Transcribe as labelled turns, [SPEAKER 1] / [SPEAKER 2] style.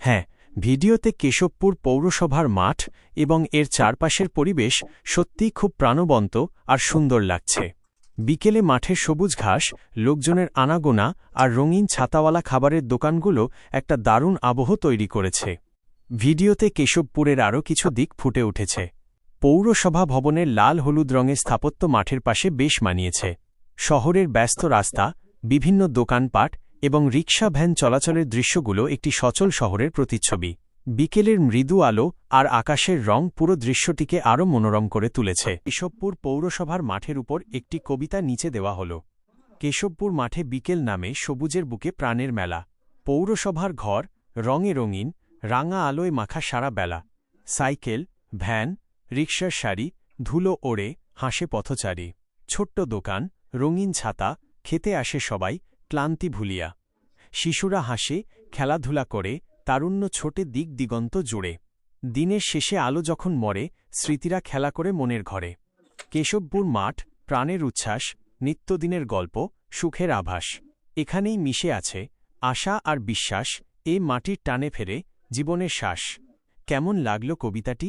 [SPEAKER 1] হ্যাঁ, ভিডিওতে কেশবপুর পৌরসভার মাঠ এবং এর চারপাশের পরিবেশ সত্যিই খুব প্রাণবন্ত আর সুন্দর লাগছে। বিকেলে মাঠের সবুজ ঘাস, লোকজনের আনাগোনা আর রঙিন ছাতাওয়ালা খাবারের দোকানগুলো একটা দারুণ আবহ তৈরি করেছে। ভিডিওতে কেশবপুরের আরও কিছু দিক ফুটে উঠেছে। পৌরসভা ভবনের লাল হলুদ রঙের স্থাপত্য মাঠের পাশে বেশ মানিয়েছে। শহরের ব্যস্ত রাস্তা, বিভিন্ন দোকানপাট এবং রিকশা ভ্যান চলাচলের দৃশ্যগুলো একটি সচল শহরের প্রতিচ্ছবি। বিকেলের মৃদু আলো আর আকাশের রং পুরো দৃশ্যটিকে আরও মনোরম করে তুলেছে। কেশবপুর পৌরসভার মাঠের উপর একটি কবিতা নিচে দেওয়া হল। কেশবপুর মাঠে বিকেল নামে সবুজের বুকে প্রাণের মেলা। পৌরসভার ঘর রঙে রঙিন, রাঙা আলোয় মাখা সারা বেলা। সাইকেল, ভ্যান, রিকশার সারি, ধুলো ওড়ে হাসে পথচারী। ছোট্ট দোকান, রঙিন ছাতা, খেতে আসে সবাই ক্লান্তি ভুলিয়া। শিশুরা হাসে, খেলাধুলা করে, তারুণ্য ছোটে দিক দিগন্ত জুড়ে। দিনের শেষে আলো যখন মরে, স্মৃতিরা খেলা করে মনের ঘরে। কেশবপুর মাঠ প্রাণের উচ্ছ্বাস, নিত্যদিনের গল্প, সুখের আভাস। এখানেই মিশে আছে আশা আর বিশ্বাস, এ মাটির টানে ফেরে জীবনের শ্বাস। কেমন লাগল কবিতাটি?